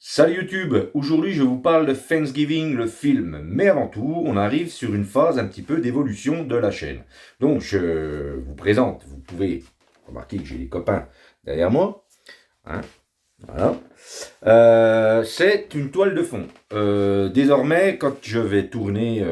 Salut YouTube, aujourd'hui je vous parle de Thanksgiving, le film, mais avant tout, on arrive sur une phase un petit peu d'évolution de la chaîne. Donc je vous présente, vous pouvez remarquer que j'ai des copains derrière moi, hein, voilà. C'est une toile de fond. Désormais, quand je vais tourner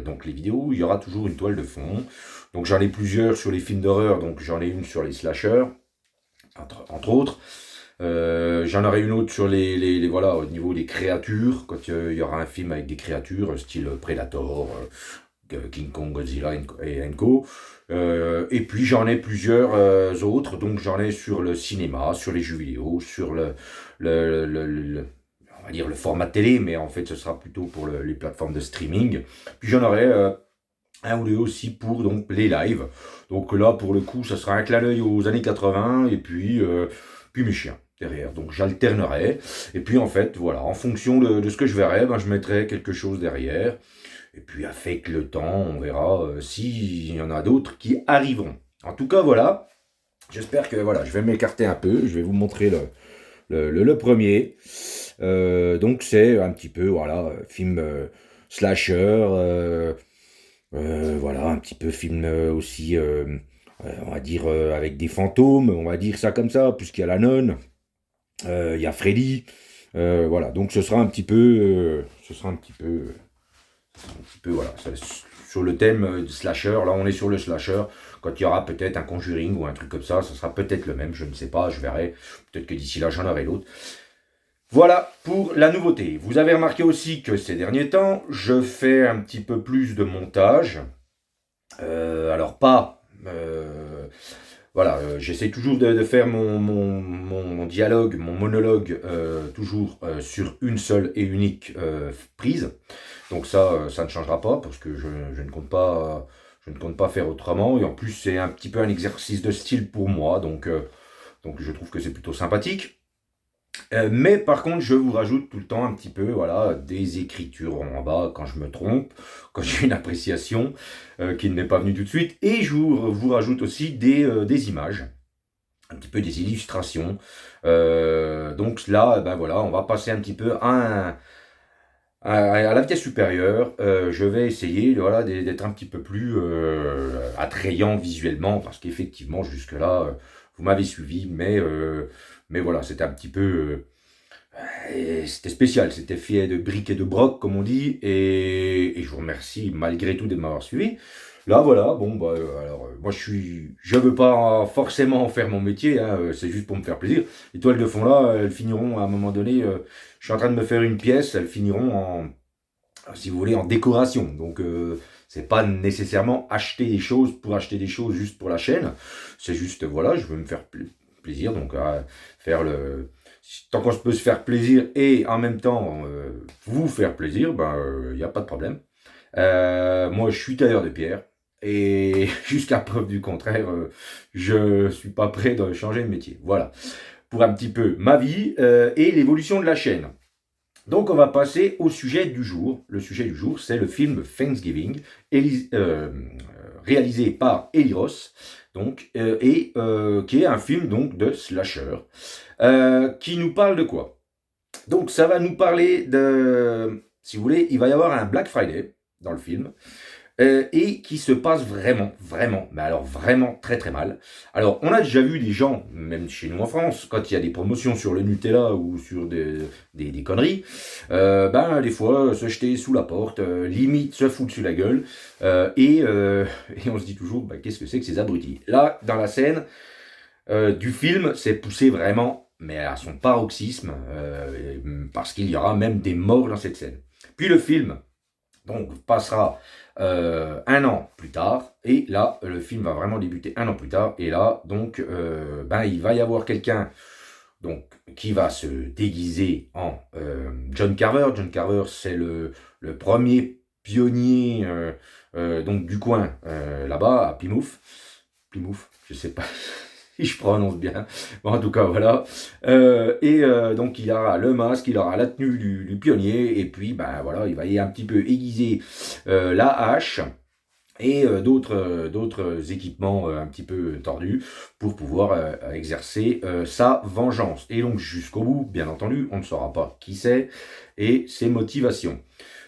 donc les vidéos, il y aura toujours une toile de fond. Donc j'en ai plusieurs sur les films d'horreur, donc j'en ai une sur les slashers, entre autres. J'en aurai une autre sur voilà, au niveau des créatures, quand il y aura un film avec des créatures, style Predator, King Kong, Godzilla et Co. Et puis j'en ai plusieurs autres, donc j'en ai sur le cinéma, sur les jeux vidéo, sur on va dire le format télé, mais en fait ce sera plutôt pour les plateformes de streaming. Puis j'en aurai un ou deux aussi pour donc les lives. Donc là pour le coup ça sera un clin d'œil aux années 80 et puis mes chiens derrière. Donc j'alternerai. Et puis en fait, voilà, en fonction de ce que je verrai, ben, je mettrai quelque chose derrière. Et puis avec le temps, on verra s'il y en a d'autres qui arriveront. En tout cas, voilà. J'espère que voilà, je vais m'écarter un peu. Je vais vous montrer le premier. Donc c'est un petit peu, voilà, film slasher. Voilà, un petit peu film aussi, on va dire, avec des fantômes. On va dire ça comme ça, puisqu'il y a la nonne. Il y a Freddy, voilà. Donc ce sera un petit peu, voilà, sur le thème de slasher. Là, on est sur le slasher. Quand il y aura peut-être un Conjuring ou un truc comme ça sera peut-être le même. Je ne sais pas, je verrai. Peut-être que d'ici là, j'en aurai d'autres. Voilà pour la nouveauté. Vous avez remarqué aussi que ces derniers temps, je fais un petit peu plus de montage. Alors pas. Voilà, j'essaie toujours de faire mon dialogue, mon monologue, toujours sur une seule et unique prise. Donc ça ne changera pas parce que je ne compte pas faire autrement. Et en plus, c'est un petit peu un exercice de style pour moi, donc je trouve que c'est plutôt sympathique. Mais par contre, je vous rajoute tout le temps un petit peu, voilà, des écritures en bas quand je me trompe, quand j'ai une appréciation qui ne m'est pas venue tout de suite. Et vous rajoute aussi des images, un petit peu des illustrations. Donc là, ben voilà, on va passer un petit peu à la vitesse supérieure. Je vais essayer, voilà, d'être un petit peu plus attrayant visuellement, parce qu'effectivement, jusque-là, vous m'avez suivi, mais voilà, c'était un petit peu c'était spécial, c'était fait de briques et de broc, comme on dit, et je vous remercie malgré tout de m'avoir suivi. Là, voilà, bon, bah, alors, moi, je veux pas forcément en faire mon métier, hein, c'est juste pour me faire plaisir. Les toiles de fond, là, elles finiront à un moment donné, je suis en train de me faire une pièce, elles finiront si vous voulez, en décoration. Donc, c'est pas nécessairement acheter des choses pour acheter des choses juste pour la chaîne, c'est juste, voilà, je veux me faire plaisir, donc, faire tant qu'on peut se faire plaisir et en même temps vous faire plaisir, ben il n'y a pas de problème. Moi je suis tailleur de pierre et jusqu'à preuve du contraire, je suis pas prêt de changer de métier. Voilà pour un petit peu ma vie et l'évolution de la chaîne. Donc on va passer au sujet du jour. Le sujet du jour, c'est le film Thanksgiving, réalisé par Eli Roth, donc, qui est un film donc de slasher, qui nous parle de quoi? Donc ça va nous parler de, si vous voulez, il va y avoir un Black Friday dans le film, et qui se passe vraiment, vraiment, mais alors vraiment très très mal. Alors on a déjà vu des gens, même chez nous en France, quand il y a des promotions sur le Nutella ou sur des conneries, ben des fois se jeter sous la porte, limite se foutre sur la gueule, et on se dit toujours, ben, qu'est-ce que c'est que ces abrutis? Là, dans la scène du film, c'est poussé vraiment, mais à son paroxysme, parce qu'il y aura même des morts dans cette scène. Puis le film, donc, passera un an plus tard, et là, le film va vraiment débuter un an plus tard, et là, donc, ben, il va y avoir quelqu'un donc, qui va se déguiser en John Carver. John Carver, c'est le premier pionnier donc, du coin, là-bas, à Plymouth. Plymouth, je sais pas si je prononce bien. Bon, en tout cas, voilà. Donc, il aura le masque, il aura la tenue du pionnier, et puis, ben voilà, il va y un petit peu aiguiser la hache. et d'autres équipements un petit peu tordus pour pouvoir exercer sa vengeance. Et donc jusqu'au bout, bien entendu, on ne saura pas qui c'est et ses motivations.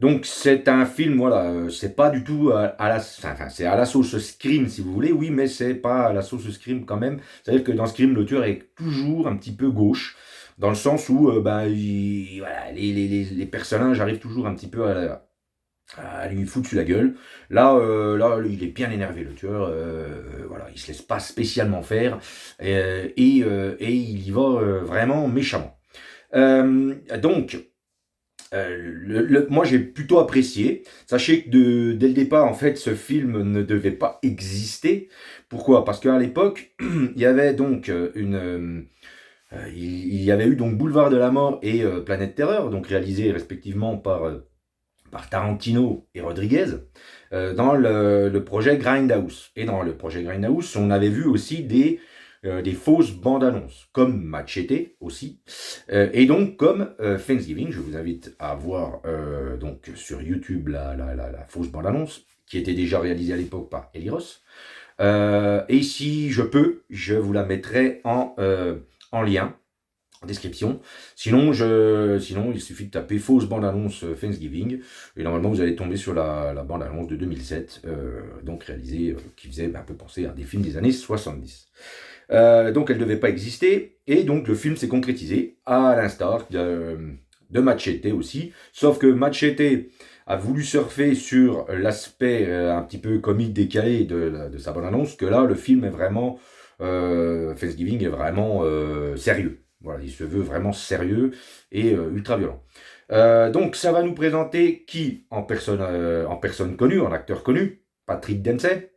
Donc c'est un film, voilà, c'est pas du tout enfin, c'est à la sauce Scream si vous voulez, oui, mais c'est pas à la sauce Scream quand même. C'est-à-dire que dans Scream, le tueur est toujours un petit peu gauche, dans le sens où voilà, les personnages arrivent toujours un petit peu à lui foutre sur la gueule. Là, il est bien énervé, le tueur. Voilà, il se laisse pas spécialement faire et il y va vraiment méchamment. Donc, moi j'ai plutôt apprécié. Sachez que dès le départ, en fait, ce film ne devait pas exister. Pourquoi? Parce qu'à l'époque, il y avait donc il y avait eu donc Boulevard de la Mort et Planète Terreur, donc réalisés respectivement par Tarantino et Rodriguez, dans le projet Grindhouse. Et dans le projet Grindhouse, on avait vu aussi des fausses bandes annonces, comme Machete aussi, et donc comme Thanksgiving. Je vous invite à voir donc sur YouTube la fausse bande annonce, qui était déjà réalisée à l'époque par Eli Ross. Et si je peux, je vous la mettrai en lien description. Sinon, il suffit de taper fausse bande-annonce Thanksgiving et normalement vous allez tomber sur la bande-annonce de 2007, donc réalisée, qui faisait un peu penser à des films des années 70. Donc elle ne devait pas exister et donc le film s'est concrétisé à l'instar de Machete aussi, sauf que Machete a voulu surfer sur l'aspect un petit peu comique décalé de sa bande-annonce, que là le film est vraiment, Thanksgiving est vraiment sérieux. Voilà, il se veut vraiment sérieux et ultra violent. Donc ça va nous présenter qui en personne connue, en acteur connu, Patrick Dempsey,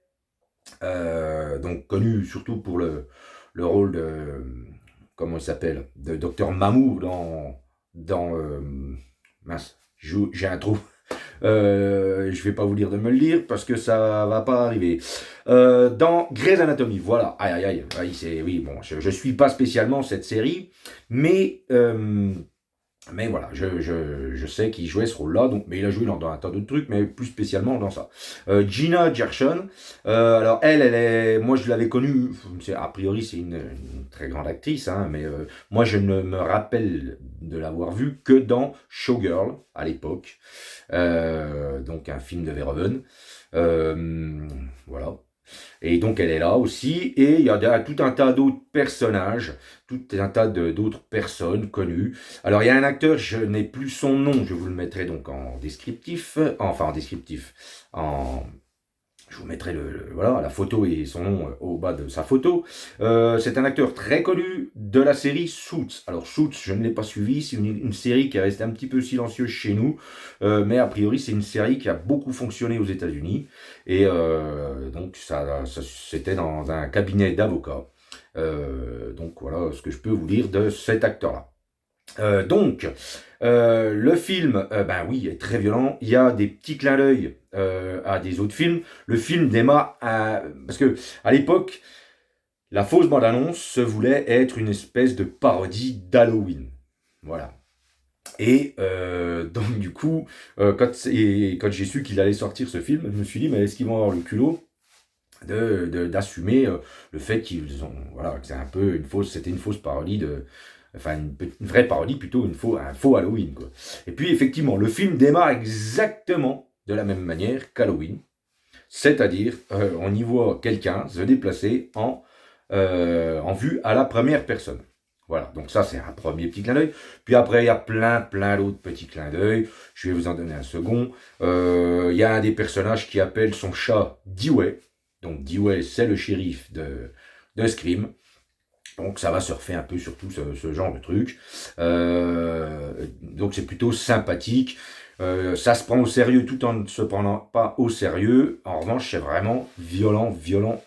donc connu surtout pour le rôle de, comment il s'appelle, de Docteur Mamour dans mince, j'ai un trou. Je vais pas vous dire de me le dire parce que ça va pas arriver. Dans Grey's Anatomy, voilà. Aïe, aïe, aïe. Oui, bon, je suis pas spécialement cette série, mais voilà, je sais qu'il jouait ce rôle-là, donc, mais il a joué dans un tas d'autres trucs, mais plus spécialement dans ça. Gina Gershon, alors moi je l'avais connue, a priori c'est une très grande actrice, hein, mais moi je ne me rappelle de l'avoir vue que dans Showgirl à l'époque, donc un film de Verhoeven. Voilà. Et donc elle est là aussi, et il y a tout un tas d'autres personnages, tout un tas d'autres personnes connues. Alors il y a un acteur, je n'ai plus son nom, je vous le mettrai donc en descriptif, je vous mettrai voilà, la photo et son nom au bas de sa photo. C'est un acteur très connu de la série Suits. Alors Suits, je ne l'ai pas suivi, c'est une série qui est restée un petit peu silencieuse chez nous, mais a priori c'est une série qui a beaucoup fonctionné aux États-Unis. Et donc c'était dans un cabinet d'avocats. Donc voilà ce que je peux vous dire de cet acteur-là. Le film, ben oui, est très violent. Il y a des petits clins d'œil à des autres films. Le film démarre parce que à l'époque, la fausse bande-annonce se voulait être une espèce de parodie d'Halloween. Voilà. Et donc du coup, quand j'ai su qu'il allait sortir ce film, je me suis dit, mais est-ce qu'ils vont avoir le culot d'assumer le fait qu'ils ont, voilà, que c'est un peu c'était une fausse parodie enfin une vraie parodie plutôt, un faux Halloween, quoi. Et puis effectivement, le film démarre exactement de la même manière qu'Halloween, c'est-à-dire on y voit quelqu'un se déplacer en vue à la première personne. Voilà, donc ça c'est un premier petit clin d'œil. Puis après, il y a plein d'autres petits clins d'œil. Je vais vous en donner un second. Il y a un des personnages qui appelle son chat Dewey. Donc Dewey, c'est le shérif de Scream. Donc ça va surfer un peu sur tout ce genre de truc. Donc c'est plutôt sympathique. Ça se prend au sérieux tout en ne se prenant pas au sérieux. En revanche, c'est vraiment violent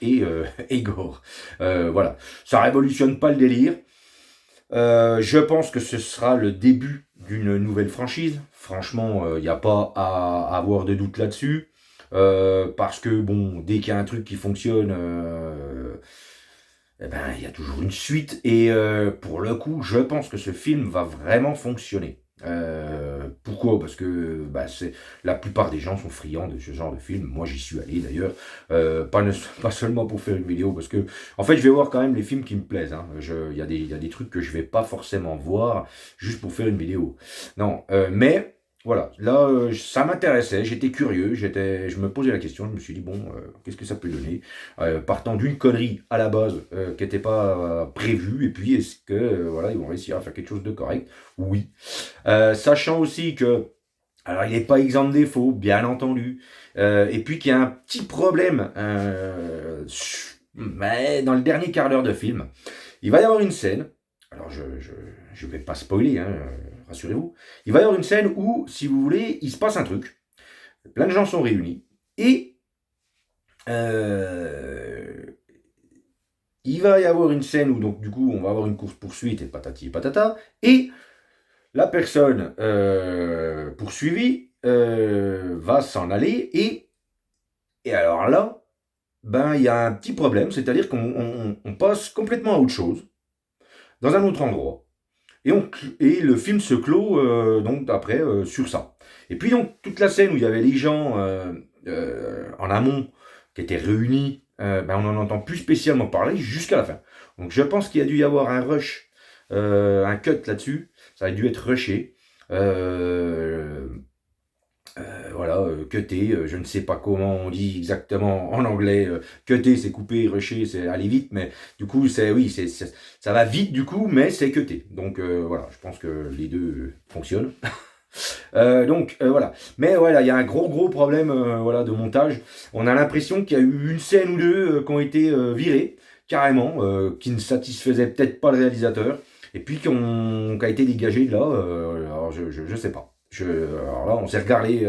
et gore. Voilà. Ça révolutionne pas le délire. Je pense que ce sera le début d'une nouvelle franchise. Franchement, il n'y a pas à avoir de doute là-dessus. Parce que bon, dès qu'il y a un truc qui fonctionne, eh ben, il y a toujours une suite. Et pour le coup, je pense que ce film va vraiment fonctionner. Pourquoi? Parce que la plupart des gens sont friands de ce genre de film. Moi, j'y suis allé d'ailleurs, pas seulement pour faire une vidéo, parce que en fait, je vais voir quand même les films qui me plaisent. Hein. Il y a des trucs que je vais pas forcément voir juste pour faire une vidéo. Non, mais voilà, là, ça m'intéressait, j'étais curieux, je me posais la question, je me suis dit, bon, qu'est-ce que ça peut donner? Partant d'une connerie à la base qui n'était pas prévue, et puis est-ce que, voilà, ils vont réussir à faire quelque chose de correct? Oui. Sachant aussi que, alors il n'est pas exempt de défauts, bien entendu, et puis qu'il y a un petit problème mais dans le dernier quart d'heure de film. Il va y avoir une scène, alors je vais pas spoiler, hein, rassurez-vous. Il va y avoir une scène où, si vous voulez, il se passe un truc. Plein de gens sont réunis et il va y avoir une scène où donc du coup on va avoir une course poursuite et patati et patata et la personne poursuivie va s'en aller et alors là ben il y a un petit problème, c'est-à-dire qu'on passe complètement à autre chose dans un autre endroit. Et le film se clôt donc après sur ça. Et puis donc toute la scène où il y avait les gens en amont qui étaient réunis, on n'en entend plus spécialement parler jusqu'à la fin. Donc je pense qu'il y a dû y avoir un rush, un cut là-dessus. Ça a dû être rushé. Euh, voilà, cutter, je ne sais pas comment on dit exactement en anglais. Cutter, c'est couper, rusher, c'est aller vite, mais du coup, ça va vite du coup, mais c'est cutter. Donc voilà, je pense que les deux fonctionnent. Voilà. Mais voilà, il y a un gros problème voilà, de montage. On a l'impression qu'il y a eu une scène ou deux qui ont été virées, carrément, qui ne satisfaisaient peut-être pas le réalisateur, et puis qui ont été dégagées de là. Alors je sais pas. Alors là, on s'est regardé,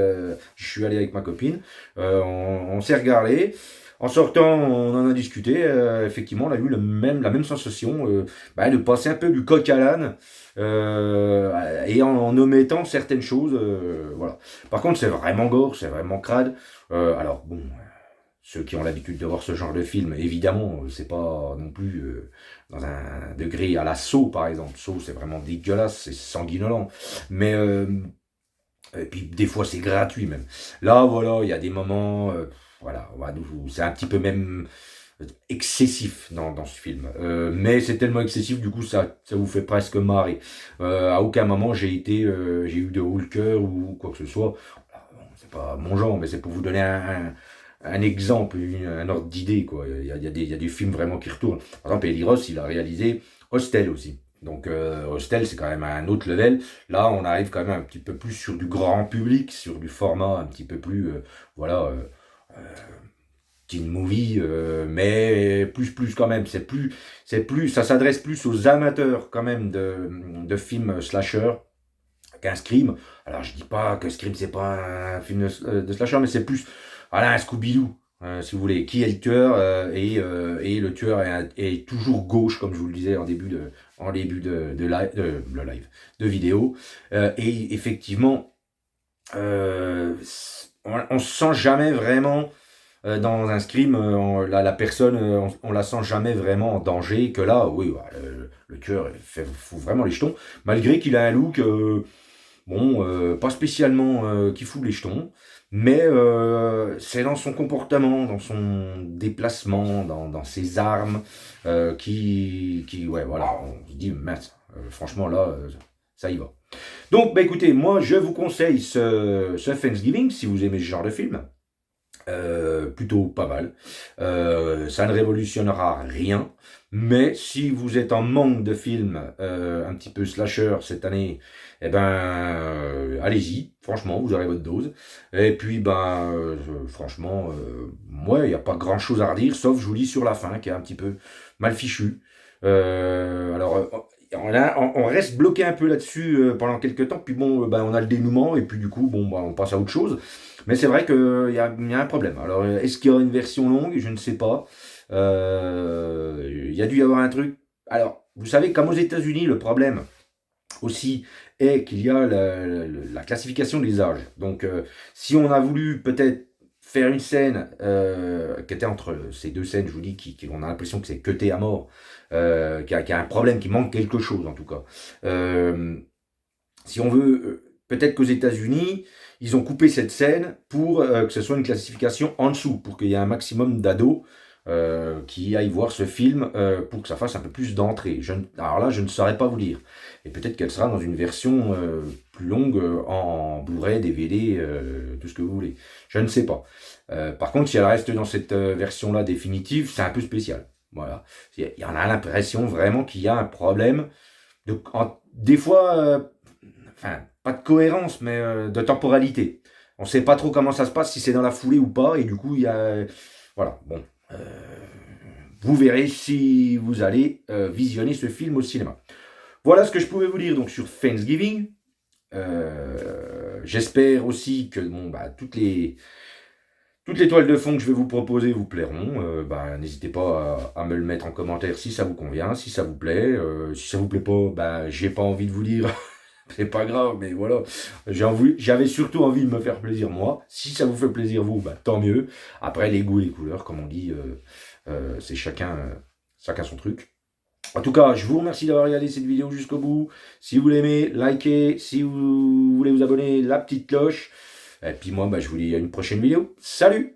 je suis allé avec ma copine, on s'est regardé. En sortant, on en a discuté. Effectivement, on a eu la même sensation de passer un peu du coq à l'âne et en omettant certaines choses. Voilà. Par contre, c'est vraiment gore, c'est vraiment crade. Alors bon, ceux qui ont l'habitude de voir ce genre de film, évidemment, c'est pas non plus dans un degré à la Saw, par exemple. Saw, c'est vraiment dégueulasse, c'est sanguinolent. Mais et puis des fois c'est gratuit même. Là voilà, il y a des moments, voilà, c'est un petit peu même excessif dans ce film. Mais c'est tellement excessif du coup ça vous fait presque marrer. À aucun moment j'ai eu de haut le cœur ou quoi que ce soit. C'est pas mon genre, mais c'est pour vous donner un exemple, un ordre d'idée quoi. Il y a des films vraiment qui retournent. Par exemple, Eli Roth, il a réalisé Hostel aussi. Donc Hostel, c'est quand même un autre level. Là, on arrive quand même un petit peu plus sur du grand public, sur du format un petit peu plus, voilà, euh, teen movie, mais plus quand même. Ça s'adresse plus aux amateurs quand même de films slasher qu'un Scream. Alors je dis pas que Scream c'est pas un film de slasher, mais c'est plus, voilà, un Scooby-Doo. Si vous voulez, qui est le tueur et le tueur est toujours gauche, comme je vous le disais en début le live de vidéo. Et effectivement, on se sent jamais vraiment dans un scream, la personne, on la sent jamais vraiment en danger. Que là, oui, le tueur fout vraiment les jetons, malgré qu'il a un look, bon, pas spécialement qui fout les jetons, mais c'est dans son comportement, dans son déplacement, dans ses armes, ouais, voilà, on se dit, mince, franchement là, ça y va. Donc, écoutez, moi je vous conseille ce Thanksgiving si vous aimez ce genre de film. Plutôt pas mal. Ça ne révolutionnera rien, mais si vous êtes en manque de films un petit peu slasher cette année, eh ben allez-y, franchement, vous aurez votre dose. Et puis franchement, moi, il n'y a pas grand-chose à redire, sauf je vous lis sur la fin, qui est un petit peu mal fichu. Alors on reste bloqué un peu là-dessus pendant quelques temps, puis bon, on a le dénouement, et puis du coup, bon, on passe à autre chose. Mais c'est vrai qu'il y a un problème. Alors, est-ce qu'il y aura une version longue? Je ne sais pas. Il y a dû y avoir un truc. Alors, vous savez, comme aux États-Unis, le problème aussi est qu'il y a la classification des âges. Donc, si on a voulu peut-être faire une scène qui était entre ces deux scènes, je vous dis, on a l'impression que c'est cuté à mort, qu'il y a un problème, qu'il manque quelque chose en tout cas. Si on veut peut-être qu'aux États-Unis, ils ont coupé cette scène pour que ce soit une classification en dessous, pour qu'il y ait un maximum d'ados qui aillent voir ce film pour que ça fasse un peu plus d'entrée. Alors là, je ne saurais pas vous dire. Et peut-être qu'elle sera dans une version plus longue en Blu-ray, DVD, tout ce que vous voulez. Je ne sais pas. Par contre, si elle reste dans cette version-là définitive, c'est un peu spécial. Voilà. Il y en a l'impression vraiment qu'il y a un problème. Des fois, enfin, pas de cohérence, mais de temporalité. On ne sait pas trop comment ça se passe, si c'est dans la foulée ou pas, et du coup, il y a... Voilà, bon. Vous verrez si vous allez visionner ce film au cinéma. Voilà ce que je pouvais vous dire donc sur Thanksgiving. J'espère aussi que toutes les toiles de fond que je vais vous proposer vous plairont. N'hésitez pas à me le mettre en commentaire si ça vous convient, si ça vous plaît. Si ça vous plaît pas, j'ai pas envie de vous dire. C'est pas grave, mais voilà. J'avais surtout envie de me faire plaisir moi. Si ça vous fait plaisir vous, tant mieux. Après, les goûts et les couleurs, comme on dit, c'est chacun son truc. En tout cas, je vous remercie d'avoir regardé cette vidéo jusqu'au bout. Si vous l'aimez, likez. Si vous voulez vous abonner, la petite cloche. Et puis moi, je vous dis à une prochaine vidéo. Salut!